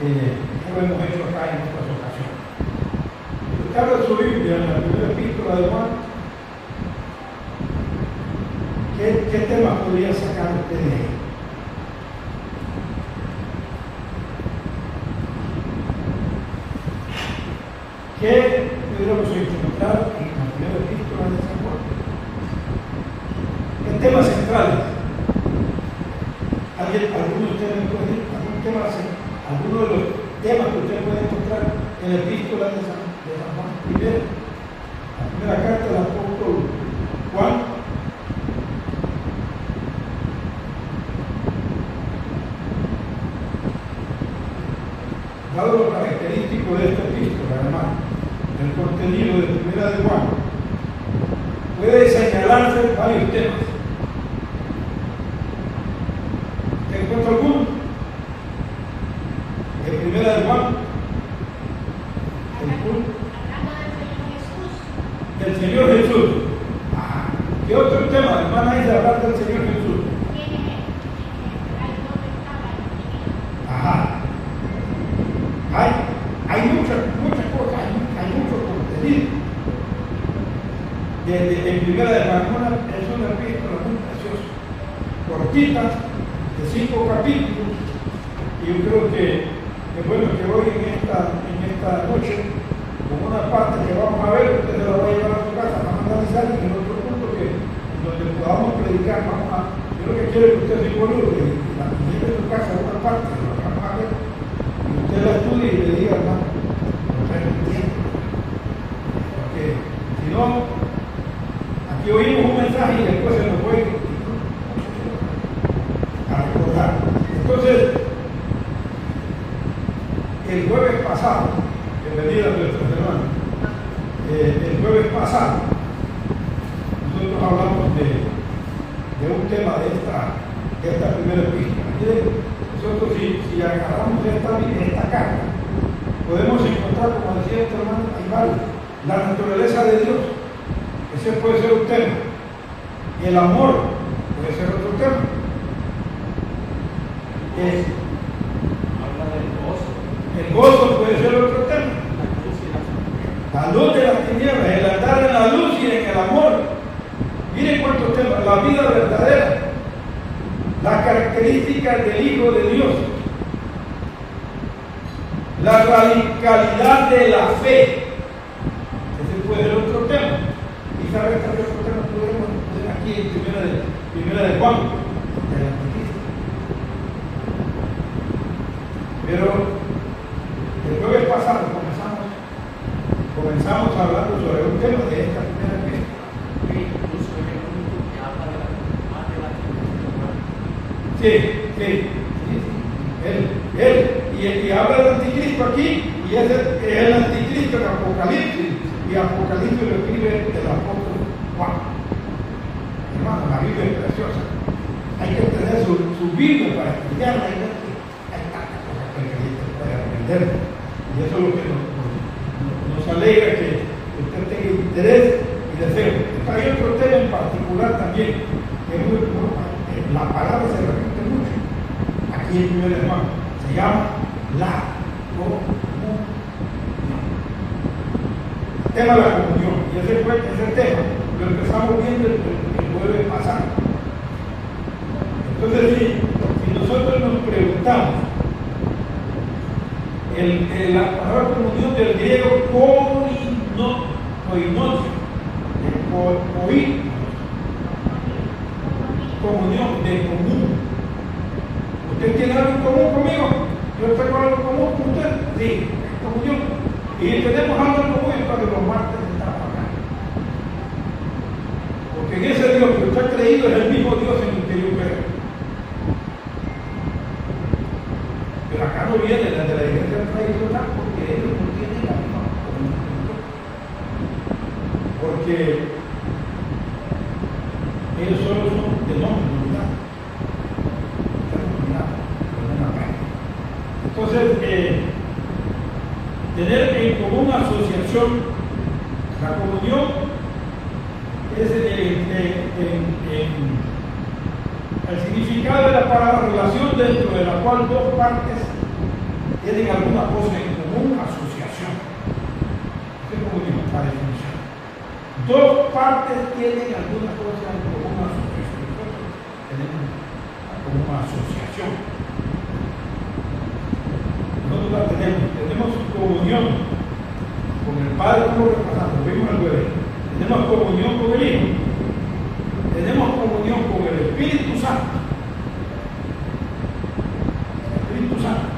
ya lo hemos hecho acá en otras ocasiones. Usted habla su Biblia en la primera epístola de Juan. ¿Qué tema podría sacar usted de ahí? ¿Qué pudiéramos encontrar en la primera epístola de San Juan? ¿Qué temas centrales? ¿Alguno de ustedes me puede decir alguno de los temas que usted puede encontrar en la epístola de San Juan? Primero, la primera carta del apóstol Juan. Dado lo característico de esta epístola, además, el contenido de primera de Juan, puede señalarse varios temas. ¿Te encuentra alguno? En primera de Juan, del Señor Jesús. ¿Qué otro tema, hermana, hay de hablar del Señor Jesús? Hay muchas cosas, hay mucho contenido. En primera de Juan es una epístola muy preciosa, cortita, de 5 capítulos, y yo creo que es bueno que hoy en esta noche, con una parte que vamos a ver, usted se la va a llevar a su casa, vamos a analizar en el otro punto donde podamos predicar, yo lo que quiero es que usted se involucre y la lleve a su casa una parte de lo que vamos a ver. Usted la estudie y le diga, hermano, no entiendo. Porque si no, aquí oímos un mensaje y después se nos fue a recordar. Entonces, el jueves pasado, bienvenida a nuestros hermanos, el jueves pasado, nosotros hablamos de un tema de esta primera epístola. Nosotros si agarramos esta carta, podemos encontrar, como decía este hermano, la naturaleza de Dios. Ese puede ser un tema. El amor puede ser otro tema. El gozo puede ser otro tema. La luz de las tinieblas, el andar en la luz y en el amor. Miren cuántos temas. La vida verdadera. Las características del Hijo de Dios, la radicalidad de la fe. Ese puede ser otro tema. Y saber que otro tema podemos poner aquí en primera de Juan, de la noticia. Pero el jueves pasado comenzamos hablando sobre un tema de esta primera vez. Sí. Él y habla del anticristo aquí, y es el anticristo de Apocalipsis, y Apocalipsis lo escribe el apóstol Juan. Hermano, la Biblia es preciosa. Hay que tener su Biblia para estudiarla. Hay tantas cosas que el creyente puede aprender, y eso es lo que nos alegra, que usted tenga interés y deseo. Hay otro tema en particular también, que es muy importante. La palabra se repite mucho aquí en primer hermano, se llama la comunión. El tema de la comunión, y ese tema lo empezamos viendo el jueves pasado. Entonces, si nosotros nos preguntamos, la palabra comunión del griego koinonia, comunión, de común. ¿Usted tiene algo en común conmigo? ¿Yo tengo algo en común con usted? Sí, comunión. Y tenemos algo en común para que los martes estamos acá. Porque en ese Dios que usted ha creído es el mismo Dios en el que yo creo. Pero acá no viene desde la iglesia tradicional porque ellos no tienen la misma comunión. Porque ellos solo son de nombre, entonces, tener en común asociación, la comunión es el significado de la palabra relación, dentro de la cual dos partes tienen alguna cosa en común, asociación. ¿Qué es como digo? La definición. Dos partes tienen alguna cosa en común, asociación. Nosotros tenemos como una asociación. Nosotros la tenemos comunión con el Padre, como repasamos, vimos al bebé. Tenemos comunión con el Hijo. Tenemos comunión con el Espíritu Santo. Espíritu Santo.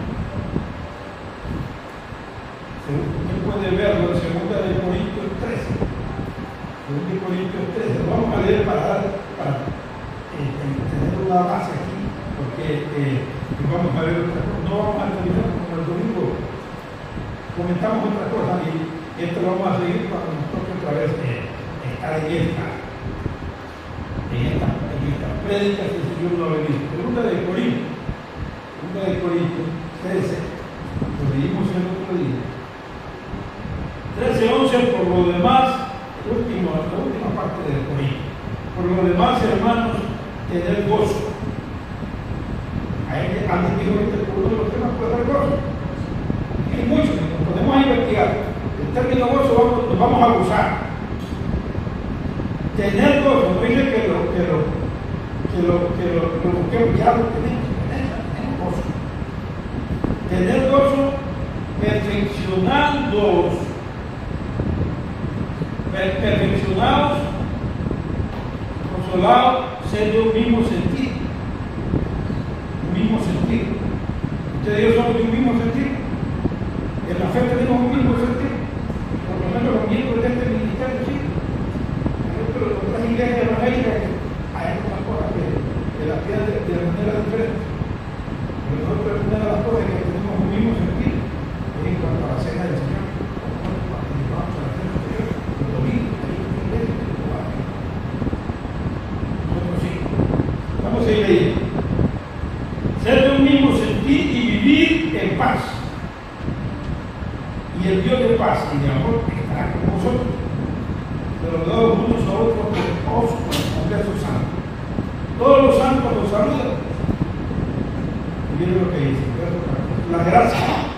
Usted puede verlo en 2 Corintios 13. 2 Corintios 13. Lo vamos a leer para tener una base aquí, porque vamos a ver otra cosa. No vamos a terminar como el domingo. Comentamos otra cosa y esto lo vamos a seguir cuando nos toque otra vez estar en esta prédica que el Señor nos ha venido. 2 Corintios 13. Lo leímos el otro día. 13:11, por lo demás, la última parte del Corinto. Por lo demás, hermanos, tener gozo. Alguien dijo que uno de los temas puede dar gozo. Hay muchos, nos podemos investigar. El término gozo nos vamos a gozar. Tener gozo, no dice que lo busquemos, ya lo tenemos gozo. Tener gozo, perfeccionados, consolados, ser de un mismo sentido. Ustedes y yo somos de un mismo sentido. En la fe tenemos un mismo sentido. Por lo menos los miembros de este ministerio, sí. Pero otras iglesias evangélicas hay algunas cosas que las tienen de manera diferente. Pero nosotros una de las cosas es que tenemos un mismo sentido en cuanto a la cena del Señor. Participamos en la cena del Señor los domingos, ahí en la iglesia. Nosotros sí. Vamos a ir leyendo. Ser de un mismo sentir y vivir en paz. Y el Dios de paz y de amor estará con vosotros. Pero dados unos a otros con besos santos. Todos los santos los saludan. Y miren lo que dice. La gracia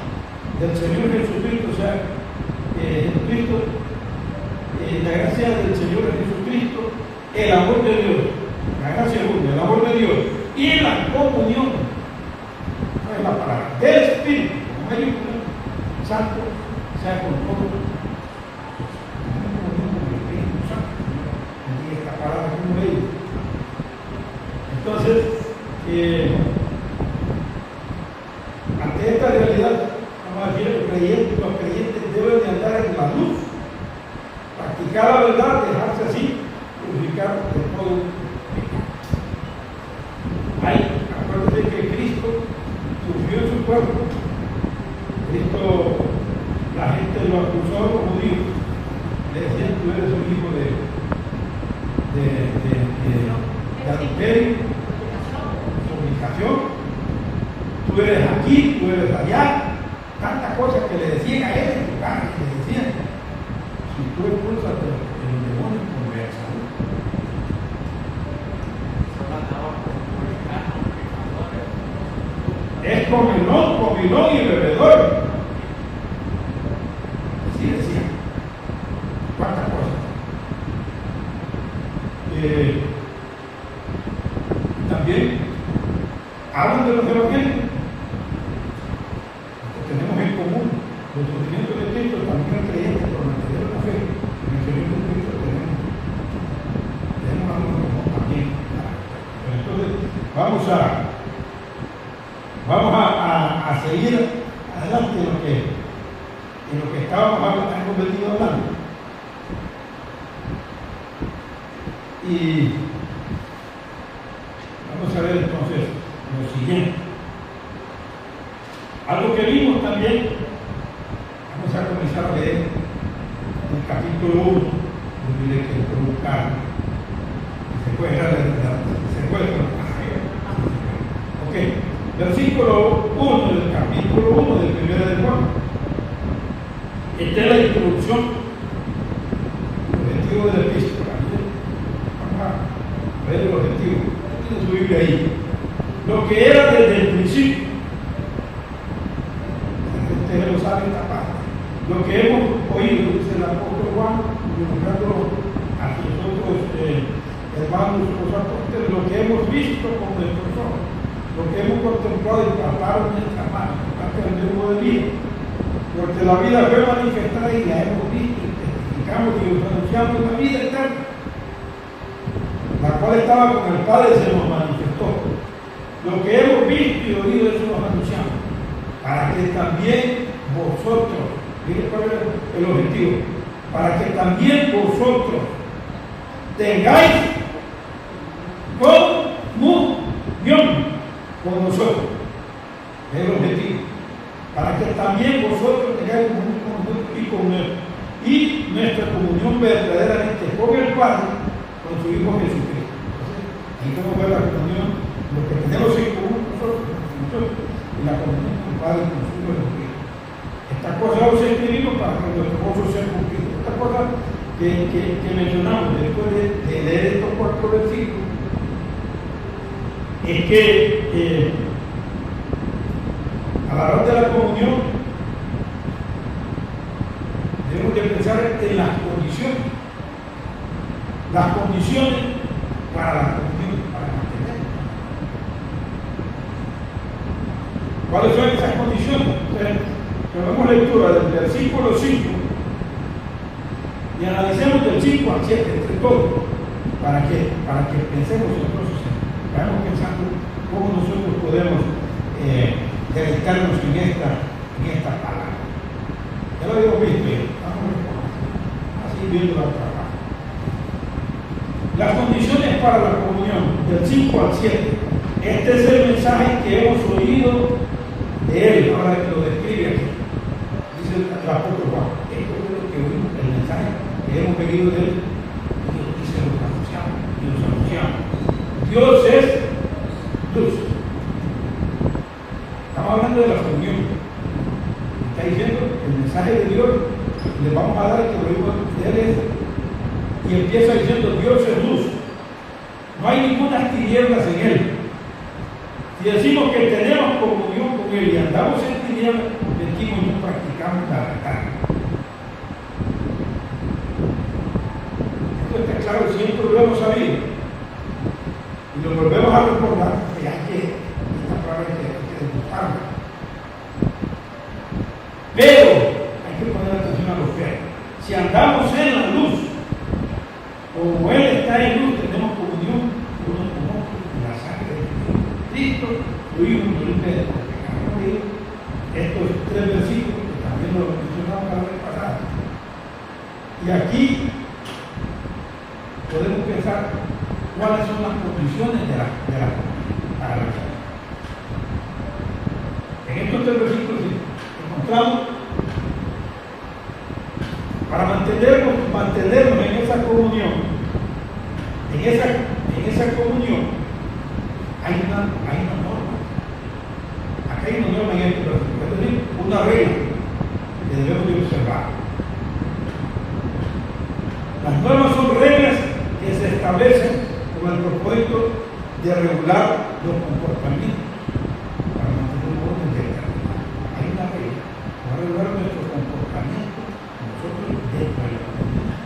del Señor Jesucristo, o sea, la gracia del Señor Jesucristo, el amor de Dios, la gracia el amor de Dios y la comunión, no es la palabra, del Espíritu, como mayúscula, Santo, sea con todos. Esta palabra como ley. Entonces, ante esta realidad, vamos a decir, los creyentes deben de andar en la luz, practicar la verdad, dejarse así, purificar de todo pecado. Acuérdense que Cristo sufrió en su cuerpo. Cristo, la gente lo acusó a los judíos, le decían: tú eres un hijo de adulterio, fornicación, tú eres aquí, tú eres allá, tantas cosas que le decían a él en su cara, que le decían: si tú expulsas el demonio, volverás a salud. Es comilón y bebedor. Así decían. ¿Cuántas cosas? También hablan de los evangelios. Tenemos en común los sufrimientos de Cristo, también el creyente por mantener la fe. En el Señor Jesucristo tenemos algo en común también. Pero entonces, vamos a seguir adelante en lo que hemos venido hablando. Y vamos a ver entonces lo siguiente. Algo que vimos también, vamos a comenzar a leer el capítulo 1, donde que buscar versículo 1 del capítulo 1 del 1 de Juan. Esta es la introducción, el objetivo de la epístola. Vamos a ver el objetivo. Tiene su Biblia ahí. Lo que era desde el principio. sabe esta parte. Lo que hemos oído, dice el apóstol Juan, involucrando a nosotros, hermanos, los apóstoles, lo que hemos visto con nuestros ojos, lo que hemos contemplado y palpado en nuestras manos, parte del verbo de vida. Porque la vida fue manifestada y la hemos visto y testificamos y os anunciamos la vida eterna, la cual estaba con el Padre y se nos manifestó. Lo que hemos visto y oído, eso nos anunciamos, para que también vosotros, miren cuál es el objetivo, para que también vosotros tengáis comunión con nosotros. Es el objetivo. Para que también vosotros tengáis comunión con nosotros y con Él. Y nuestra comunión verdaderamente con el Padre, con su Hijo Jesucristo. Entonces, ahí podemos ver la comunión, lo que tenemos en común nosotros, y la comunión con el Padre y con su Hijo Jesucristo. Estas cosas os escribimos para que nuestro gozo sea cumplido. Estas cosas que mencionamos después de leer estos 4 versículos es que a la hora de la comunión debemos de pensar en las condiciones para la comunión, para mantenerla. ¿Cuáles son esas condiciones? Entonces, tomemos lectura del versículo 5 y analicemos del 5 al 7 entre todos, para que pensemos entonces, vayamos pensando cómo nosotros podemos deleitarnos en esta palabra. Ya lo habíamos visto, vamos así viendo la palabra. Las condiciones para la comunión, del 5 al 7. Este es el mensaje que hemos oído de él, ahora que lo describe aquí. Dice el apóstol Juan, esto es lo que oímos, el mensaje que hemos oído de él, y se lo anunciamos. Dios es luz. Estamos hablando de la comunión. Está diciendo el mensaje de Dios, le vamos a dar el que lo oímos de él, y empieza diciendo Dios es luz. No hay ninguna tinieblas en él. Si decimos que tenemos comunión con él y andamos en tinieblas, mentimos y no practicamos la verdad. Esto está claro, siempre lo hemos sabido. Y lo volvemos a recordar, que hay que, esta palabra hay que demostrarla. Pero hay que poner atención a los que si andamos en la luz, como Él está en luz, tenemos comunión unos con otros, en la sangre de Cristo, fluimos libre de pecado. Estos 3 versículos, que también lo mencionamos la vez pasada. Y aquí podemos pensar cuáles son las condiciones para la vida. En estos 3 versículos encontramos para mantenernos en esa comunión, hay una norma. Acá hay una norma en este versículo, es decir, una regla que debemos de observar. Las normas son reglas que se establecen con el propósito de regular los comportamientos para mantener un orden determinado. Hay una regla para regular nuestro comportamiento nosotros dentro de la comunidad,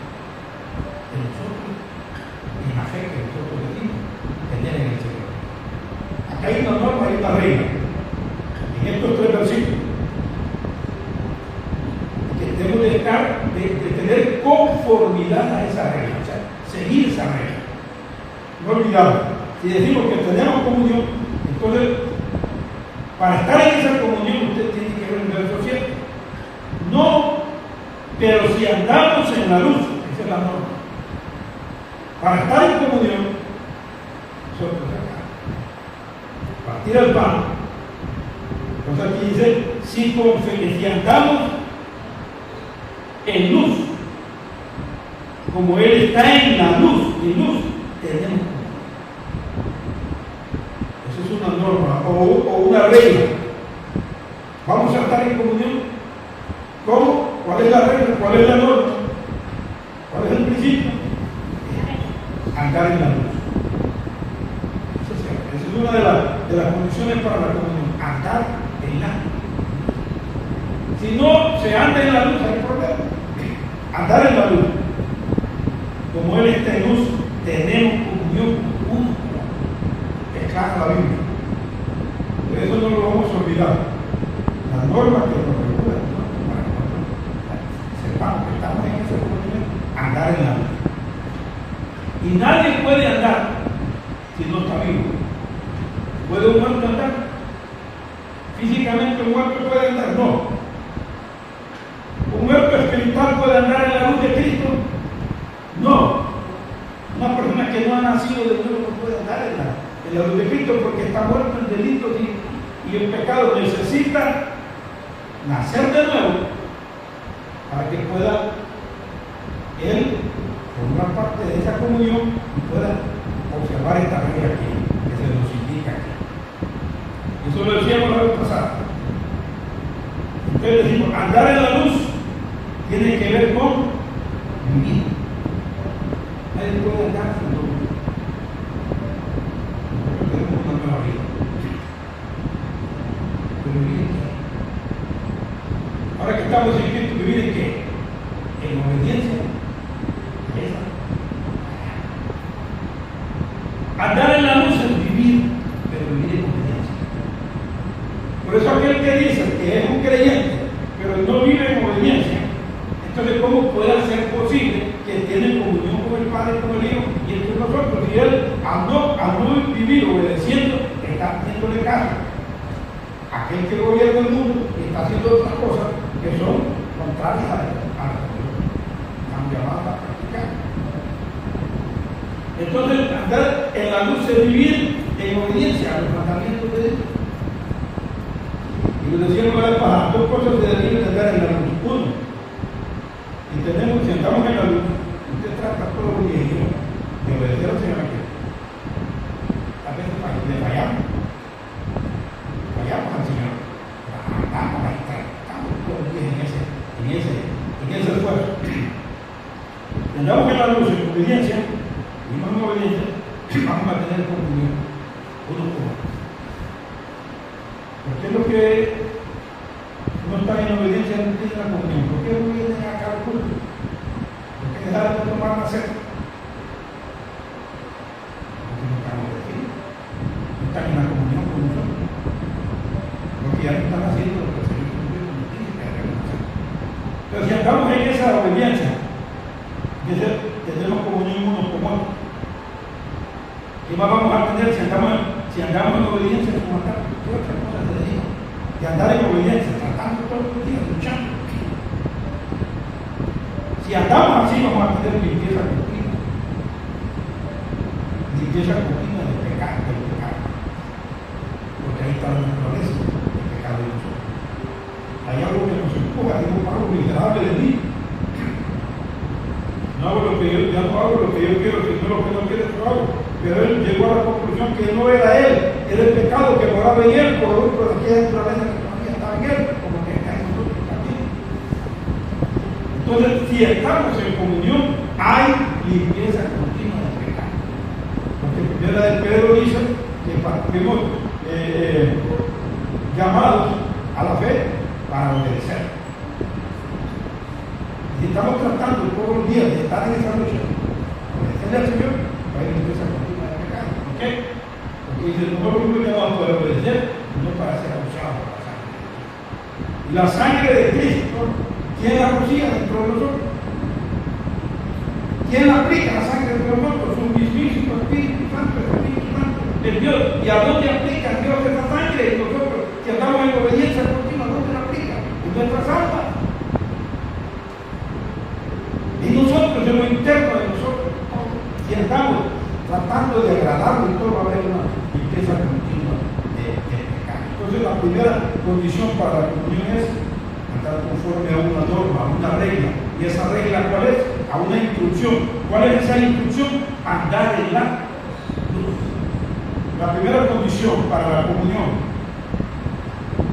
de nosotros en la fe que nosotros decimos tener en el Señor. Acá hay una norma, hay una regla en estos 3 versículos que debemos de tener conformidad a esa regla, o sea, seguir esa regla. No olvidarlo. Si decimos que tenemos comunión, entonces para estar en esa comunión usted tiene que ver el verso 7. No, pero si andamos en la luz, esa es la norma. Para estar en comunión, nosotros acá, partir el pan. Entonces aquí dice, si andamos en luz, como Él está en la luz, tenemos. Esa es una norma o una regla. Vamos a estar en comunión. ¿Cómo? ¿Cuál es la regla? ¿Cuál es la norma? ¿Cuál es el principio? Andar en la luz. Esa es una de las condiciones para la comunión. Andar en la luz. Si no se anda en la luz, hay problema. Andar en la luz. Como Él está en luz, tenemos comunión uno. Es clara la Biblia. Por eso no lo vamos a olvidar. La norma que nos regula, para que nosotros sepamos que estamos en esa comunión, andar en la luz. Y nadie puede andar si no está vivo. ¿Puede un muerto andar? ¿Físicamente un muerto puede andar? No. ¿Un muerto espiritual puede andar en la luz de Cristo? No. Una persona que no ha nacido de nuevo no puede andar en la luz de Cristo porque está muerto en delitos y en pecado. Necesita nacer de nuevo para que pueda él formar parte de esa comunión y pueda observar esta regla que se nos indica aquí. Eso lo decíamos la vez pasada. Entonces decimos, andar en la luz tiene que ver con vivir. Nadie puede andar sin luz. Nosotros tenemos una nueva vida. Pero vivir en qué? Ahora que estamos en Cristo, ¿vivir en qué? En obediencia. Andar en la luz es vivir, pero vivir en obediencia. Por eso aquel que dice que es un creyente, pero no vive en obediencia, entonces ¿cómo puede ser posible que tiene comunión con el Padre, con el Hijo y entre nosotros? Si él al no vivir obedeciendo, está haciéndole caso a aquel que gobierna el mundo y está haciendo otras cosas que son contrarias a la están llamadas a practicar. Entonces, andar en la luz es vivir en obediencia a los mandamientos de Dios. Y lo decíamos la vez pasada, dos cosas se deben andar en la luz. Uno, y tenemos, si andamos en la luz, usted trata todos los días de obedecer al Señor aquí. A veces le fallamos. Fallamos al Señor. Andamos ahí, tratamos todos los días en ese esfuerzo. Andamos en la luz en obediencia. Y no en obediencia, vamos a tener comunión uno con otro. ¿Por qué los que no están en obediencia no tienen la comunión? ¿Por qué no vienen a cada culto? ¿Por qué dejaron de tomar la cena? Porque no están obedeciendo, no están en la comunión con nosotros. Porque ya no están haciendo lo que el Señor nos dice que debemos hacer. Pero si andamos en esa obediencia, tenemos comunión uno con otro. ¿Qué más vamos a tener si andamos en obediencia como acá? ¿Qué otra cosa te digo? De andar en obediencia, tratando todos los días, luchando. Si andamos así, vamos a tener limpieza continua. Limpieza continua del pecado. Porque ahí está la naturaleza del pecado de nosotros. Hay algo que nos empuja, digo, algo miserable de mí. No hago lo que yo, ya no hago lo que yo quiero, sino lo que no quiero, yo hago. Pero él llegó a la conclusión que no era él, era el pecado que moraba en él, por otro de aquella naturaleza que todavía estaba en él, como que está en nosotros también. Entonces, si estamos en comunión, hay limpieza continua del pecado. Porque primera de Pedro dice que fuimos llamados a la fe para obedecer. Y estamos tratando todos los días de estar en esa lucha, obedecerle al Señor, para ir limpieza continua del pecado. ¿Por qué? Porque dice, nosotros fuimos llamados para obedecer, no para ser abusados por la sangre. Y la sangre de Cristo, ¿quién la rocía dentro de nosotros? ¿Quién la aplica la sangre dentro de nosotros? Un mismísimo Espíritu Santo, el Dios. ¿Y a dónde aplica Dios esa sangre? Y nosotros, si andamos en obediencia continua, ¿dónde la aplica? En nuestras almas. Y nosotros, en lo interno de nosotros, si andamos tratando de agradarlo y todo, va a haber una limpieza continua de pecado. Entonces, la primera condición para la comunión es andar conforme a una norma, a una regla. ¿Y esa regla cuál es? A una instrucción. ¿Cuál es esa instrucción? Andar en la luz. La primera condición para la comunión.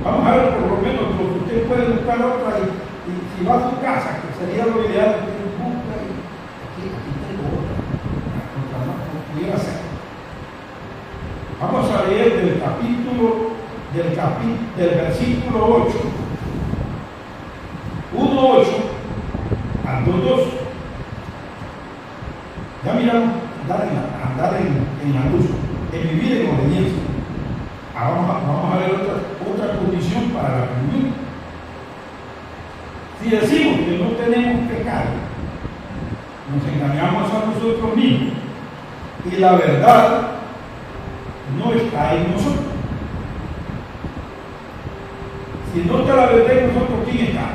Vamos a ver por lo menos, porque usted puede buscar otra y si va a su casa, que sería lo ideal, aquí tengo otra más pudiera ser. Vamos a leer del versículo 8 para la comunión. Si decimos que no tenemos pecado, nos engañamos a nosotros mismos y la verdad no está en nosotros. Si no está la verdad en nosotros, ¿quién está?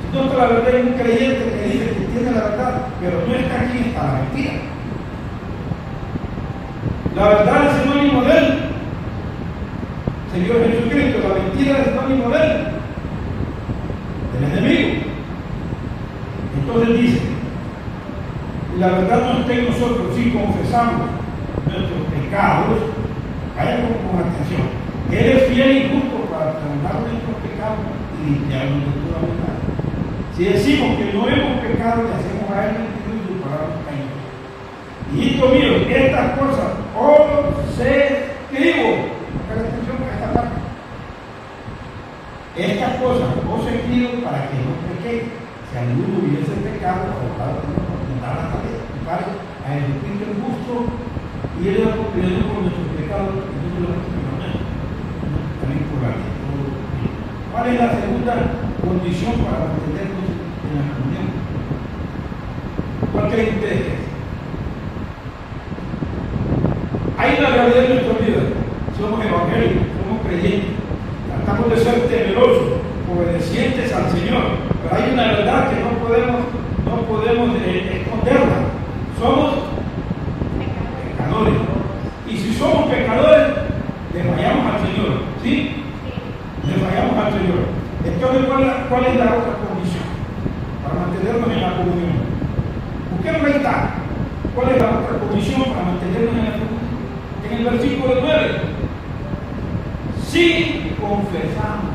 Si no está la verdad en un creyente que dice que tiene la verdad, pero no está, ¿quién está? La mentira. La verdad es sinónimo de él. Señor Jesucristo, la mentira es sinónimo de él, del enemigo. Entonces dice, y la verdad no está en nosotros si confesamos nuestros pecados. Vaya con atención. Él es fiel y justo para perdonar nuestros pecados y limpiarnos de toda maldad. Si decimos que no hemos pecado, le hacemos a él mentiroso y su palabra está en él. Hijitos míos, estas cosas os escribo. Presta atención a esta parte. Estas cosas os escribo para que no pequéis. Si alguno hubiese pecado, abogado de la ley, a Jesucristo el justo, y él era cumpliendo con nuestros pecados, y no los perdonamos. También por la ley. ¿Cuál es la segunda condición para mantenernos en la comunión? ¿Cuál creen ustedes que es? Hay una realidad en nuestra vida. Somos evangélicos, somos creyentes, tratamos de ser temerosos, obedecientes al Señor, pero hay una verdad que no podemos esconderla. Somos pecadores. Y si somos pecadores, le fallamos al Señor. ¿Sí? Le fallamos al Señor. Entonces, ¿cuál es la otra condición para mantenernos en la comunión? Busquemos ahí está. ¿Cuál es la otra condición para mantenernos en la comunión? En el versículo 9. Si confesamos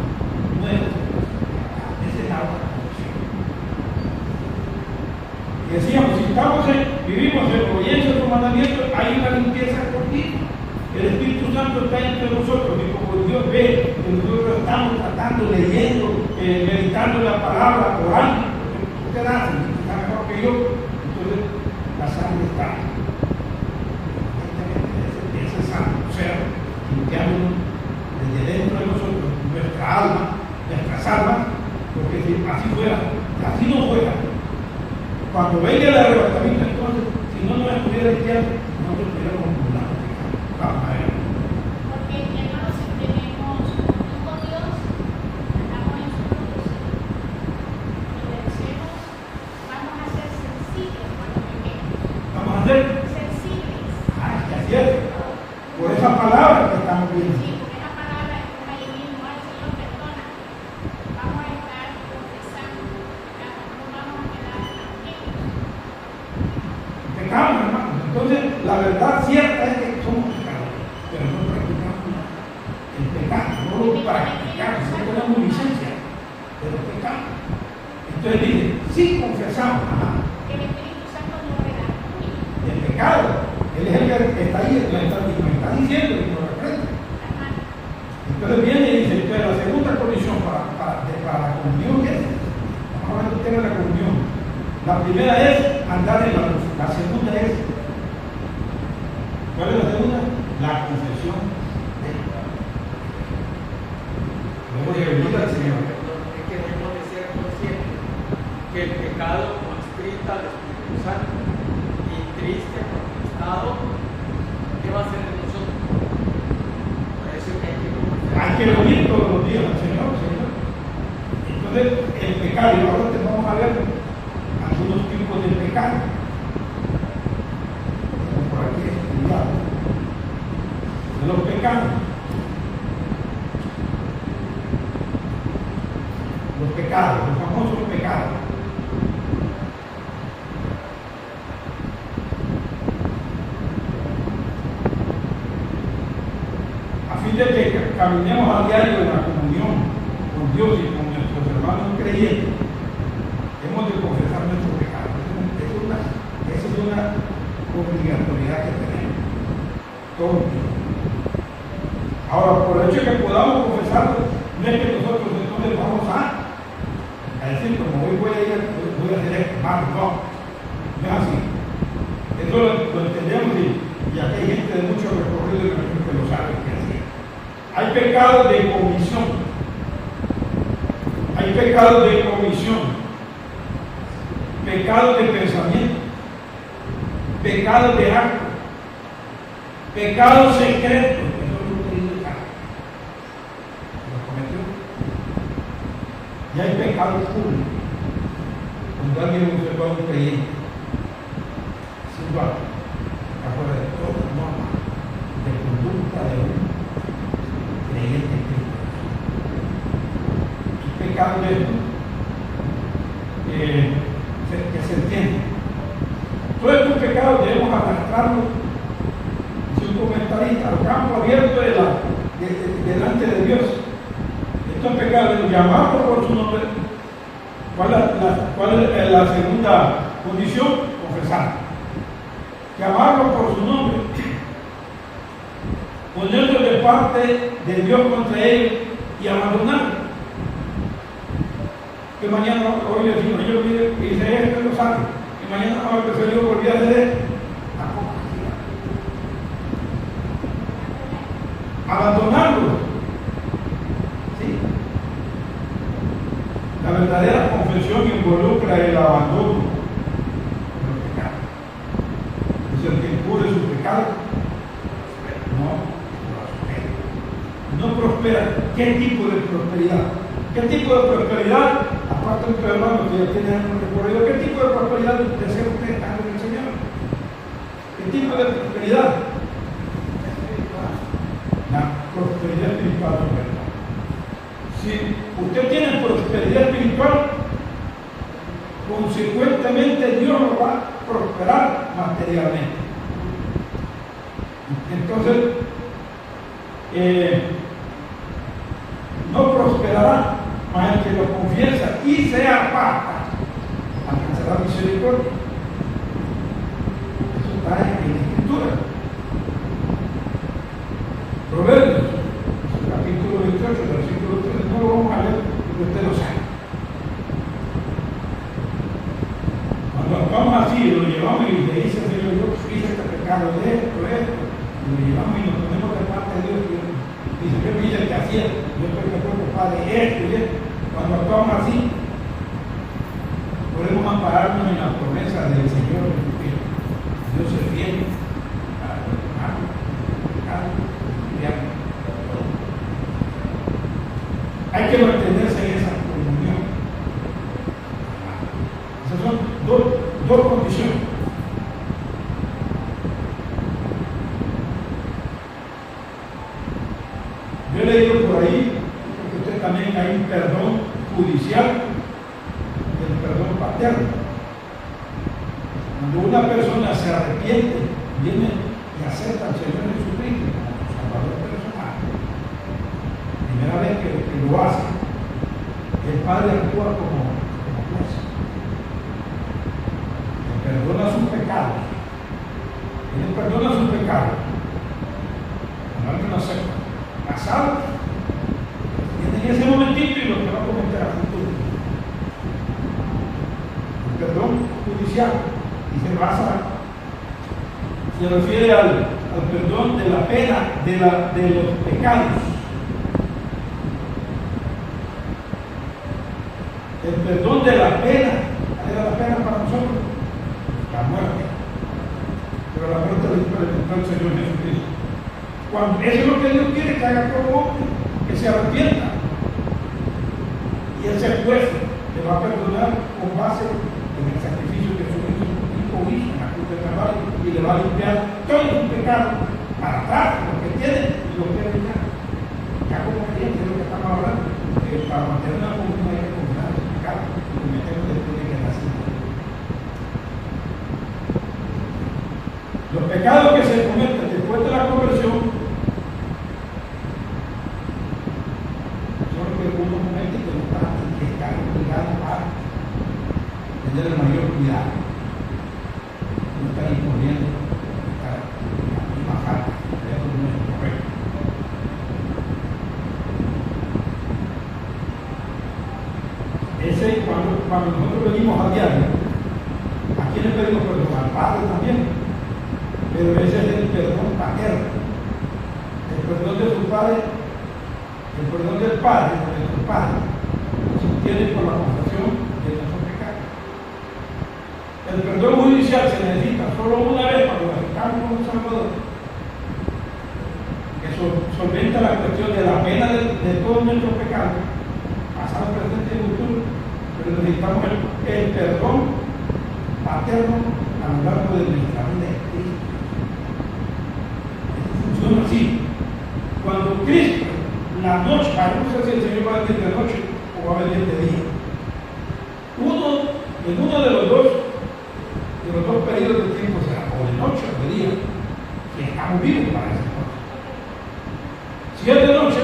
nuestros pecados, esa es la otra condición. Y decíamos, si vivimos en obediencia a su mandamiento, hay una limpieza continua. El Espíritu Santo está entre nosotros y como Dios ve que nosotros estamos tratando, leyendo, meditando la palabra, orando, usted hace, está mejor que yo, entonces la sangre está. Ese santo ser, limpiándonos desde dentro de nosotros, nuestra alma, nuestras almas, porque si así fuera, así no fuera. Cuando venga el arrebatamiento, entonces, si no nos estuviera limpiando, nosotros estuviéramos acumulando pecado. Vamos a ver. Porque, hermanos, si tenemos comunión con Dios, estamos en su propósito. Y le decimos, vamos a ser sensibles cuando pequemos. Vamos a ser Sensibles. ya es cierto. Por esa palabra que estamos viendo. Sí, porque esa palabra es como ahí mismo, al Señor perdona. Vamos a estar confesando pecados, no vamos a quedar tranquilos. Pecamos, hermano. Entonces, la verdad cierta es que somos pecadores, pero no practicamos el pecado, no lo practicamos, no tenemos licencia, pero pecamos. Entonces dice, si confesamos Que el Espíritu Santo nos regala. el pecado, él es el que está ahí, nos está diciendo que nos reprende. Entonces viene y dice, entonces la segunda condición para la comunión es, vamos a ver el tema de la comunión. La primera es andar en la luz, la segunda es, ¿cuál es la segunda? La confesión de pecado. Luego de venir al Señor. Es que debemos de ser conscientes que el pecado constrita al Espíritu Santo y triste, conquistado, ¿qué va a hacer de nosotros? Por eso es que Hay que venir todos los días al Señor. Entonces, el pecado, y ahora te vamos a ver algunos tipos de pecado. Por aquí estudiado. De los pecados. Los pecados, los famosos pecados. A fin de que caminemos a diario en la comunión con Dios y con nuestros hermanos creyentes, hemos de confesar nuestros pecados. Esa es una obligatoriedad que tenemos todos los días. Ahora, por el hecho de que podamos confesarlo, no es que nosotros entonces vamos a decir, como hoy voy a hacer esto, no es así. Eso lo entendemos y aquí hay gente de mucho recorrido y que lo sabe que así. Hay pecados de comisión. pecados de comisión, pecados de pensamiento, pecados de acto, pecados secretos, que eso es lo que dice acá. Lo cometió. Y hay pecados públicos. Cuando alguien observa a un creyente, sin duda, afuera de toda norma de conducta de un creyente en Cristo. Y pecado de esto que se entiende. Todos estos pecados debemos arrastrarlos, dice un comentarista, al campo abierto delante de Dios. Estos pecados, llamarlos por su nombre. ¿Cuál es la segunda condición? Confesar. Llamarlo por su nombre. Ponerlo de parte de Dios contra ellos y abandonarlo. Que mañana, hoy le digo, yo hice esto y lo saco. Y mañana no, que yo volví a hacer esto. Tampoco. Abandonarlo. La verdadera confesión involucra el abandono de los pecados. Es el que encubre su pecado, no prospera. ¿Qué tipo de prosperidad? ¿Qué tipo de prosperidad? Aparte de un hermano que ya tiene un recorrido, ¿qué tipo de prosperidad desea usted estando en el Señor? ¿Qué tipo de prosperidad? La prosperidad espiritual, ¿verdad? Si usted tiene prosperidad espiritual, consecuentemente Dios lo va a prosperar materialmente. Entonces, no prosperará, más el que lo confiesa y se aparta, alcanzará misericordia. Eso está en la Escritura. Proverbios, capítulo 28, versículo 3, no lo vamos a leer porque usted lo sabe. Cuando actuamos así, lo llevamos y le dice al Señor, yo hice este pecado de esto, y lo llevamos y nos ponemos de parte de Dios. Y dice, yo hice el que hacía, yo estoy de acuerdo, Padre, esto y esto. Cuando actuamos así, podemos ampararnos en la promesa del Señor Jesucristo. Dios es fiel para perdonar pecado, hay que mantenerse en esa comunión. Esas son dos condiciones. Yo he leído por ahí, porque usted también hay un perdón judicial y el perdón paterno. Cuando una persona se arrepiente, viene y acepta al Señor Jesucristo como Salvador personal, primera vez que lo hace, el Padre actúa como juez. Le perdona sus pecados. Él le perdona sus pecados. Cuando alguien lo acepta, casado, viene en ese momentito y lo que va a cometer a futuro. El perdón judicial y se refiere al perdón de la pena de los pecados. El perdón de la pena, ¿cuál era la pena para nosotros? La muerte. Pero la muerte la implementó el Señor Jesucristo. Eso es lo que Dios quiere que haga todo hombre, que se arrepienta. Y ese juez le va a perdonar con base en el sacrificio que su hijo hizo en la cruz del Calvario y le va a limpiar todos sus pecados para atrás, lo que tiene y lo que viene. Ya como creyente es lo que estamos hablando, que para mantener una comunión hay que confesar los pecados que cometemos después de que nacimos. Los pecados que se cometen después de la conversión son los que uno comete que no está y que está obligado a tener el mayor cuidado. No estar imponiendo, estar la misma falta, eso no es correcto. Ese, cuando nosotros venimos a diario, ¿a quién le pedimos perdón? Al Padre también. Pero ese es el perdón paterno. El perdón de su Padre, el perdón del Padre, de nuestro Padre, viene por la confesión de nuestros pecados. El perdón judicial se necesita solo una vez cuando nos acercamos con un Salvador, que solventa la cuestión de la pena de todos nuestros pecados, pasado, presente y futuro, pero necesitamos el perdón paterno a lo largo de nuestra vida de Cristo. Esto funciona así. Cuando Cristo, la noche, no sé si el Señor va a venir de noche o va a venir de día. En uno de los dos periodos de tiempo será o de noche o de día, que estamos vivos para esa noche. Si es de noche,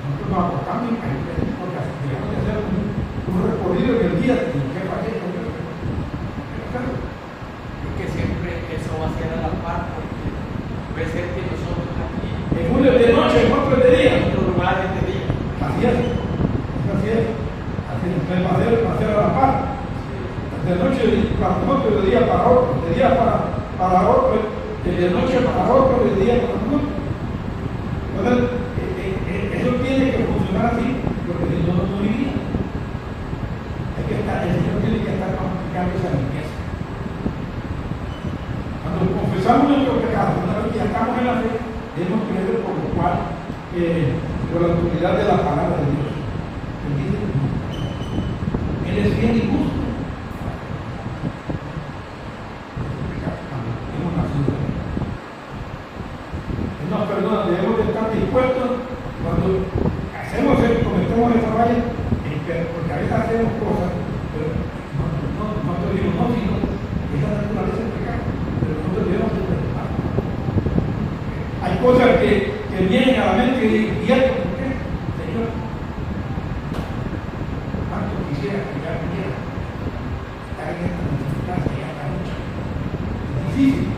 nosotros nos acostamos y caemos, porque debemos de hacer un recorrido en el día y qué fallé, Creo que siempre eso va a ser a la par, porque puede ser que nosotros aquí, en uno es de noche, en otro es de día. en otro lugar es de día. Así es. Entonces va a ser a la par. De noche para nosotros, de día para otro, de día para otro, de noche para otro, de día para nosotros. Entonces, eso tiene que funcionar así, porque si no, no iría. El Señor tiene que estar aplicando esa limpieza. Cuando confesamos nuestros pecados, una vez que ya estamos en la fe, debemos creer por lo cual, por la autoridad de la palabra de Dios. Él es bien y justo. Hemos nacido. Él nos perdona, debemos de estar dispuestos cuando cometemos esa falla, porque a veces hacemos cosas, pero no te digo no, sino esa naturaleza del pecado, pero nosotros debemos de perdonar. Hay cosas que vienen a la mente y esto, ¿por qué? Señor, cuánto quisiera que ya pudiera estar en esta circunstancia y esta noche. Es difícil.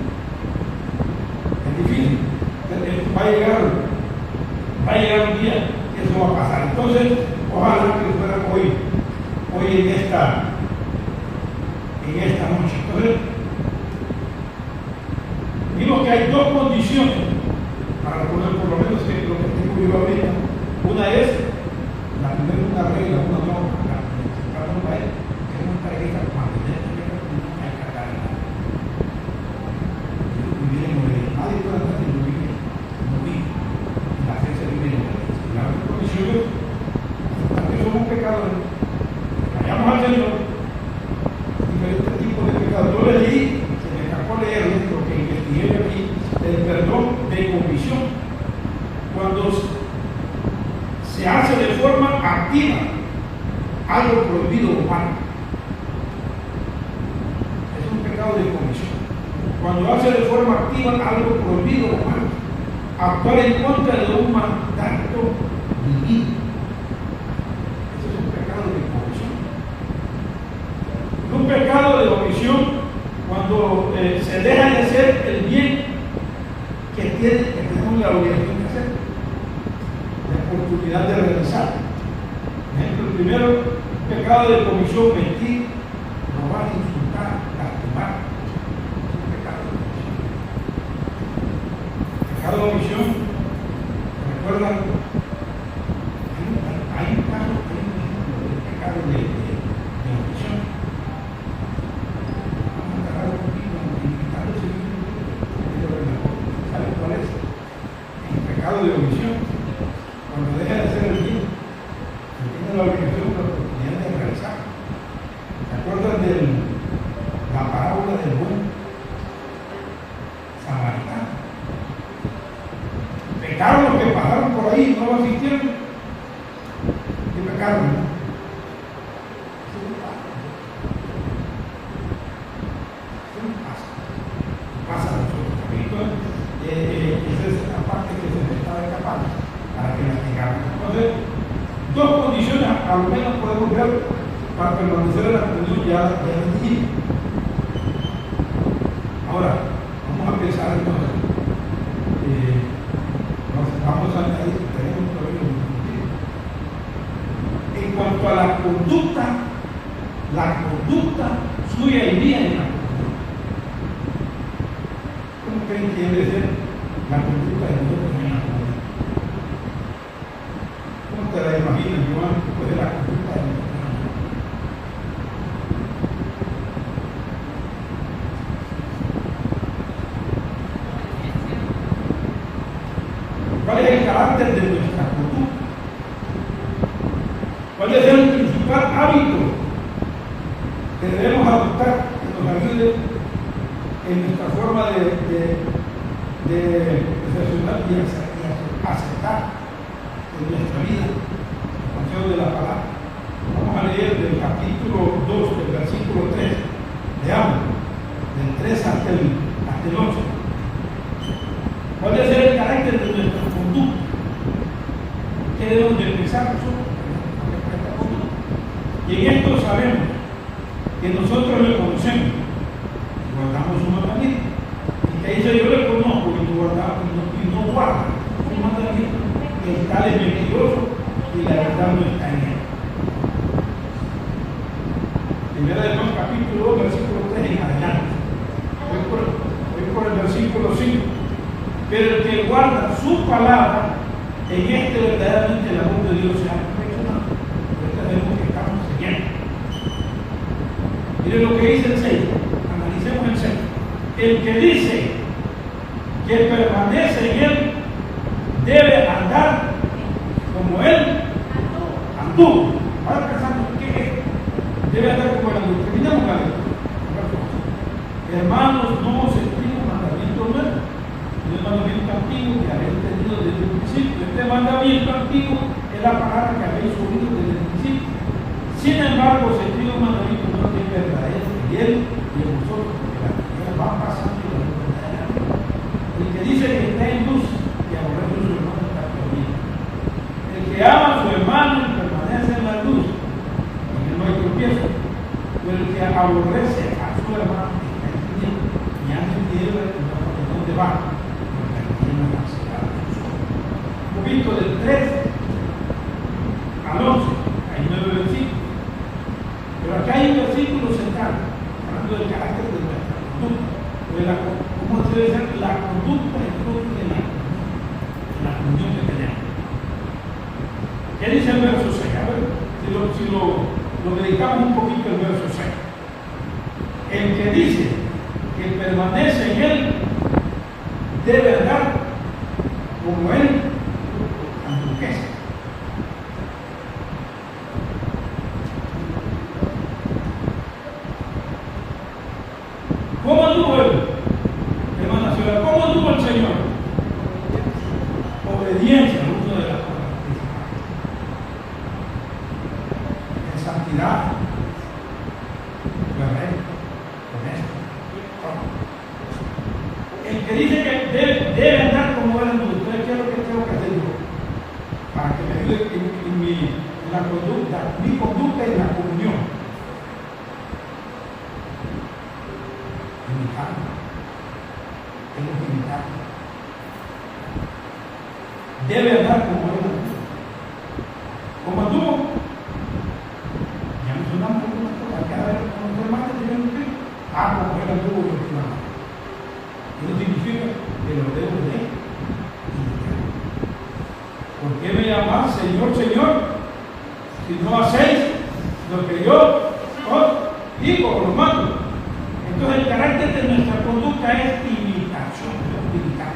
Va a llegar un día que eso va a pasar. Entonces, ojalá que fuera hoy en esta noche. Entonces, vimos que hay dos condiciones para poner por lo menos que lo que tengo yo ahorita. Una es, la primera una regla, una norma, la norma es que una pareja mantener hay que acabar. Vivir en morir. Nadie puede estar en morir. La fe se vive en la otra condición es, que somos pecadores, vayamos al Señor, diferentes tipos de pecados. Yo leí, se me escapó leer lo que investigué aquí, el perdón de comisión. Cuando se hace de forma activa algo prohibido o malo, es un pecado de comisión. Cuando hace de forma activa algo prohibido o malo, actuar en contra de un mandato divino. Ese es un pecado de comisión. Un pecado de omisión cuando se deja de hacer el bien que tenemos la obligación de hacer, la oportunidad de realizar. Por ejemplo, el primero, pecado de comisión, mentir, robar, insultar, lastimar. Es un pecado de comisión. Pecado de omisión, recuerdan, hay un caso, hay un ejemplo del pecado de omisión. Vamos a agarrar un poquito, invitando a seguir, ¿saben cuál es? El pecado de omisión, cuando deja de hacer el bien, tiene la obligación, la oportunidad de realizar. ¿Se acuerdan de la parábola del buen samaritano? Pecaron los que pasaron por ahí, no lo asistieron. ¿Qué pecaron? ¿No? Eso no pasa. Pasa a nosotros también. Esa es la parte que se me estaba escapando para que la tengamos. Entonces, dos condiciones a lo menos podemos ver para permanecer en la comunión ya decidida. Ahora, vamos a pensar entonces. Vamos a añadir, tenemos todavía un motivo. En cuanto a la conducta suya y mía en la comunión. ¿Cómo creen que debe ser la conducta de nosotros en la comunión? ¿Cómo te la imaginas, Joan, después de la conquista de México. ¿Cuál es el carácter de nuestra conducta? ¿Cuál es el principal hábito que debemos adoptar que nos ayude en nuestra forma de reflexionar y aceptar en nuestra vida el consejo de la palabra? Vamos a leer del capítulo 2, del versículo 3. Leamos, del 3 hasta el 8. ¿Cuál debe ser el carácter de nuestra conducta? ¿Qué debemos de pensar nosotros con respecto a conducta? Y en esto sabemos que nosotros le conocemos y guardamos su mandamiento. Y que dice: yo le conozco y no guarda su mandamiento, que tal es mentiroso y la verdad no está en él. Primera de Juan, capítulo 2, versículo 3 en adelante. Voy por el versículo 5. Pero el que guarda su palabra, en este verdaderamente el amor de Dios se ha perfeccionado. Pero sabemos que estamos siguiendo. Miren lo que dice el 6. Analicemos el 6. El que dice que permanece en él debe andar como él anduvo. Ahora pensando, ¿qué es esto? Debe andar como él anduvo. Terminamos la lectura. Hermanos, no os escribo mandamiento nuevo, el mandamiento antiguo que habéis tenido desde el principio. Este mandamiento antiguo es la palabra que habéis oído desde el principio. Sin embargo, se escribe un mandamiento nuevo que es verdadero en él y en vosotros, porque la tierra va pasando y la luz verdadera. El que dice que está en luz y aborrece a su hermano está perdido. El que ama a su hermano y permanece en la luz, en él no hay tropiezo. Pero el que aborrece a su hermano está en tinieblas y anda en tinieblas y no sabe dónde va. Un poquito del 3 al 11, hay 9 versículos. Pero acá hay un versículo central, hablando del carácter de nuestra conducta, cómo debe ser la conducta en la comunión que tenemos. ¿Qué dice el verso 6? A ver, si lo dedicamos un poquito al verso 6. El que dice que permanece en él debe andar como él anduquece. ¿Cómo anduvo él, hermana ciudad? ¿Cómo anduvo el Señor? Obediencia, uno de las cosas principales. En santidad, correcto, honesto. El que dice que debe andar como él anduvo. Entonces, ¿qué es lo que tengo que hacer yo? Para que me ayude en la conducta, mi conducta y la comunión. Imitarlo. Tengo que imitarlo. Debe andar como él anduvo. Como anduvo, ya mencionamos algunas cosas. Cada vez que los hermanos tienen un tiempo, como él anduvo yo últimamente. Eso significa que lo debo de imitar. ¿Por qué me llamas Señor, Señor? Si no hacéis lo que yo os digo o los mando. Entonces el carácter de nuestra conducta es imitación, imitar.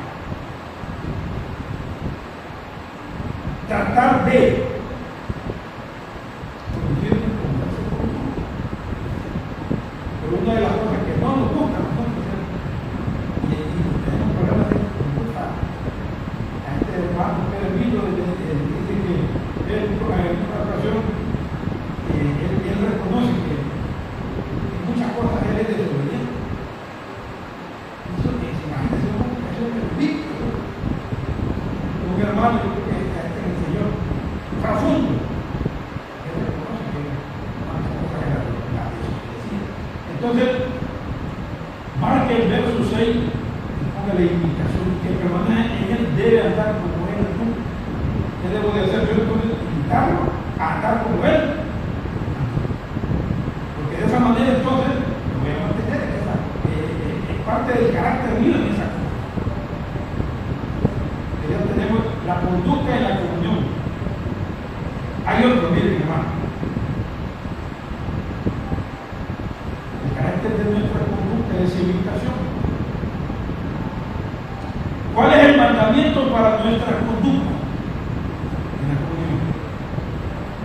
Tratar de conducirnos como hace conducta. Pero una de las cosas que no nos gusta a nosotros es, y tenemos problemas de conducta. A este hermano Pedro dice que él, en una ocasión, él reconoce que en muchas cosas él es desobediente. Eso es, imagínense, eso es ridículo. Un hermano que en el Señor, profundo, él reconoce que muchas cosas era la desobediencia. Entonces, marque el verso 6 y ponga la imitación, que permanece en él debe andar como él anduvo. ¿Qué debo de hacer yo entonces? Imitarlo, andar como él. Porque de esa manera entonces lo voy a mantener, es parte del carácter mío en esa cosa. Que ya tenemos la conducta y la comunión.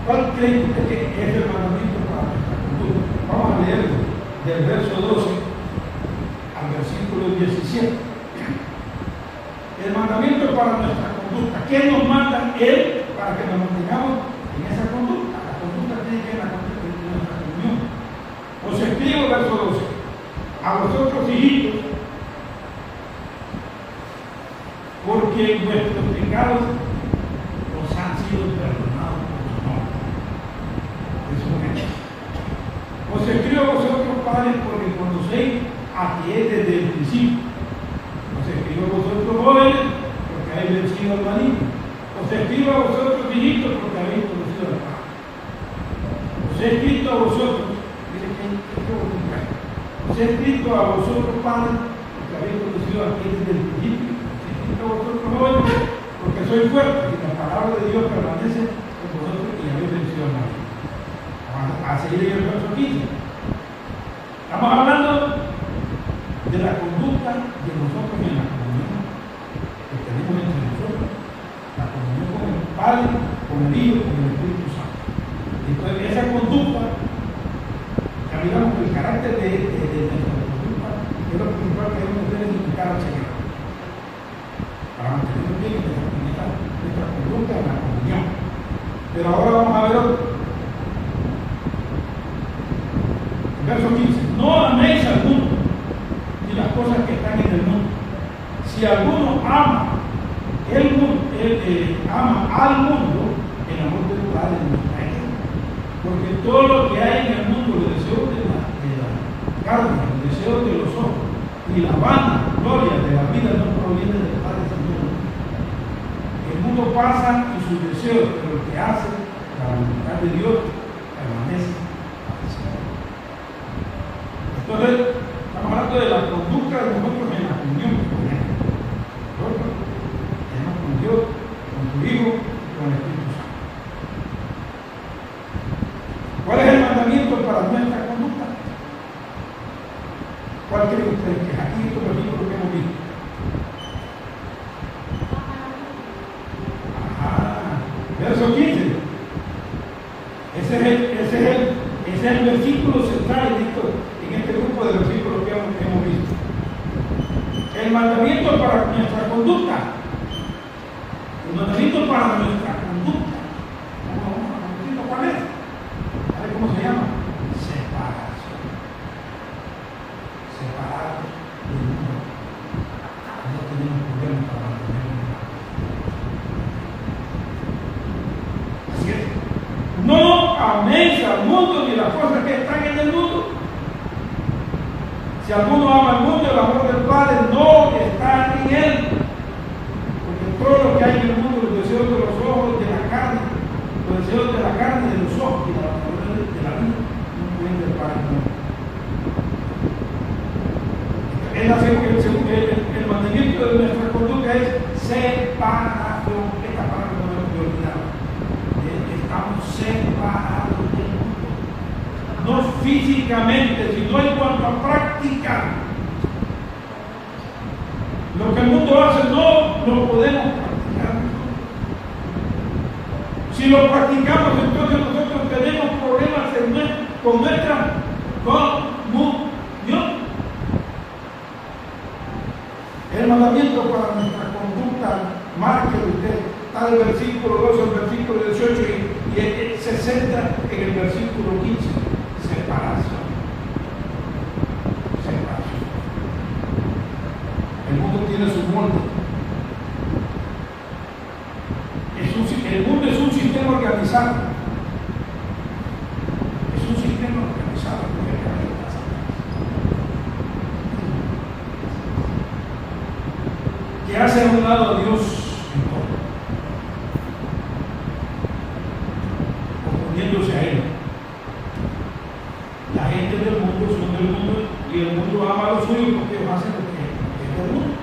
¿Cuál creen ustedes que es el mandamiento para nuestra conducta? Vamos a leer del verso 12 al versículo 17. El mandamiento para nuestra conducta. ¿Qué nos manda Él para que nos mantengamos en esa conducta? La conducta tiene que ver la conducta de nuestra comunión. Os escribo, verso 12, a vosotros hijitos, porque vuestros pecados os han sido perdonados por su nombre. Es un hecho. Os escribo a vosotros, padres, porque conocéis a que es desde el principio. Os escribo a vosotros, jóvenes, porque habéis vencido al maligno. Os escribo a vosotros, hijitos, porque habéis conocido al Padre. Os he escrito a vosotros, miren que os he escrito a vosotros, padres, porque habéis conocido a aquel desde el principio. Os he escrito a vosotros, jóvenes, porque sois fuertes y la palabra de Dios permanece en vosotros y habéis vencido al maligno. A seguir en el verso 15. Estamos hablando de la conducta de nosotros en la comunión que tenemos entre nosotros, la comunión con el Padre, con el Hijo, con el Espíritu Santo. Entonces, esa conducta, ya digamos que el carácter de nuestra conducta es lo principal que debemos tener en identificar al Señor, para mantenernos bien en nuestra conducta en la comunión. Pero ahora vamos a ver otro. Verso 15. No améis al mundo ni las cosas que están en el mundo. Si alguno ama el mundo, ama al mundo, el amor del Padre no está en él. Porque todo lo que hay en el mundo, los deseos de la carne, los deseos de los ojos y la vana gloria de la vida no proviene del Padre Señor. El mundo pasa y sus deseos, pero el que hace la voluntad de Dios permanece. Entonces, estamos hablando de la conducta de nosotros en la comunión con Él. Nosotros tenemos con Dios, con su Hijo, con el Espíritu Santo. ¿Cuál es el mandamiento para nuestra conducta? ¿Cuál creen ustedes que es aquí estos versículos que hemos visto? Verso 15. Ese es el versículo central en este grupo de versículos que hemos visto. El mandamiento para nuestra conducta. El mandamiento para nuestra conducta. ¿Cuál es? ¿Sabe cómo se llama? Separación. Separados del mundo. No tenemos problemas para mantenernos. Así es. No améis al mundo ni las cosas que están en el mundo. Si alguno ama al mundo, el amor del Padre no está en él. Porque todo lo que hay en el mundo, los deseos de los ojos, de la carne, los deseos de la carne, de los ojos y de la vida, no pueden del Padre. El mantenimiento de nuestra conducta es separación. Esta palabra no debemos de olvidar. Estamos separados del mundo. No físicamente, sino en cuanto a práctica. Lo que el mundo hace no lo podemos practicar. Si lo practicamos, entonces nosotros tenemos problemas con nuestra comunión. El mandamiento para nuestra conducta, márquelo usted, está del versículo 12 al versículo 18 y se centra en el versículo 15. Separación. Separación. El mundo tiene su molde. El mundo es un sistema organizado. Es un sistema organizado. Que hace a un lado a Dios en todo, oponiéndose a Él. La gente del mundo son del mundo y el mundo ama a los suyos porque ellos hacen lo que es del mundo.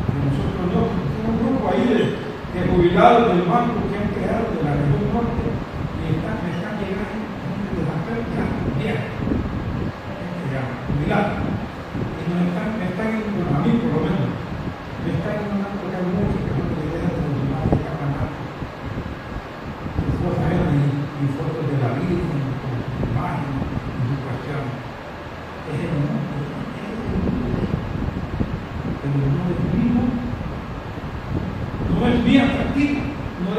Y nosotros no, tenemos un grupo ahí de jubilados del banco que han creado de la región norte y están llegando de la pérdida mundial. Jubilados. Y nos están a mí por lo menos, me están mandando tocar música, no te dejan de tomar de canal.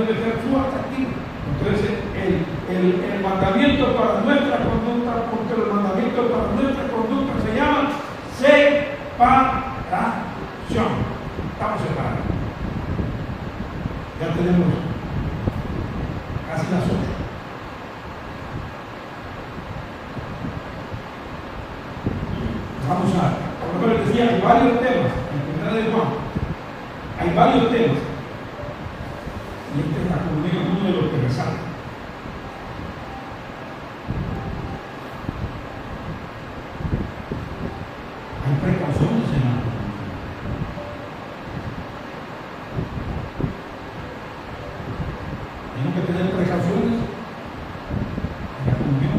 debe ser su atractivo. Entonces, el mandamiento para nuestra conducta, porque el mandamiento para nuestra conducta se llama separación. Estamos separados. Ya tenemos casi las 8. Vamos a, por lo que les decía, hay varios temas. En primera de Juan, hay varios temas. Y este es la comunión, uno de los que resalta. Hay precauciones en la comunión. Tenemos que tener precauciones en la comunión.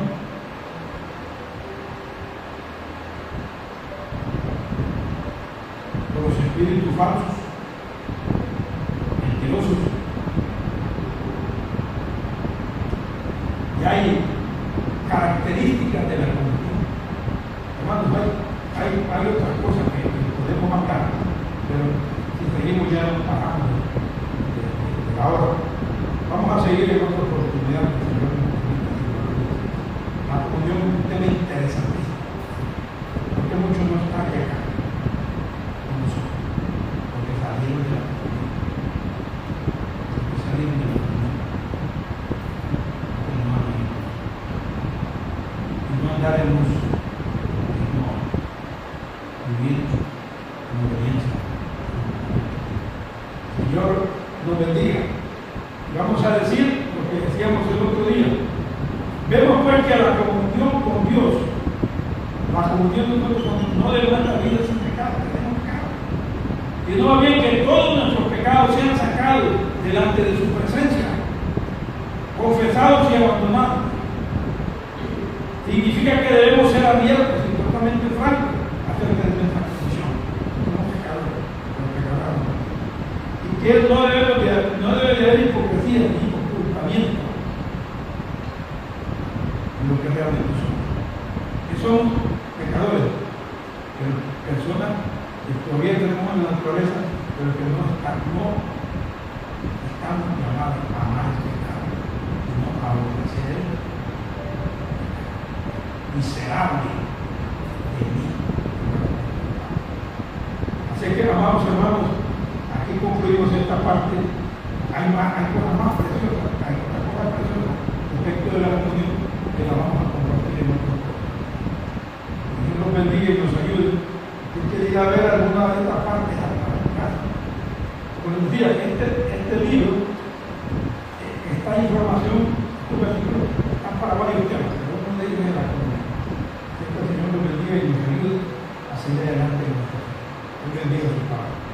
Por los espíritus falsos, mentirosos. Y hay características de la comunión. Hermanos, hay otras cosas que podemos hablar, pero si seguimos ya nos paramos de la hora. Vamos a seguir en otra oportunidad. La comunión es un tema interesantísimo, porque muchos no están acá con nosotros, porque salieron de la comunión, porque salieron de la comunión, porque no han ido, y no andar en luz, y no vivir en obediencia. Señor nos bendiga. Y vamos a decir lo que decíamos el otro día. Vemos pues que la comunión con Dios, la comunión de nosotros no de nuestra vida sin pecado, tenemos pecado. Y no va bien que todos nuestros pecados sean sacados delante de su presencia, confesados y abandonados. Significa que debemos ser abiertos y totalmente francos acerca de nuestra condición. Somos pecadores, pero pecadores. Y que no debe de haber hipocresía ni ocultamiento en lo que realmente somos. Que somos pecadores, personas que todavía tenemos la naturaleza, pero que no estamos llamados a amar el pecado, sino a obedecer. Miserable de mí. Así que, amados hermanos, aquí concluimos esta parte. Hay cosas más preciosas, hay otras cosas preciosas respecto de la comunión que la vamos a compartir en otro tiempo. Que Dios nos bendiga y nos ayude. Yo quería ver alguna de estas partes hasta la casa. Como les decía, este libro, esta información, están para varios temas, pero uno de ellos es la comunión. Que el Señor nos bendiga y nos ayude a seguir adelante en nuestro. Dios bendiga a su Padre.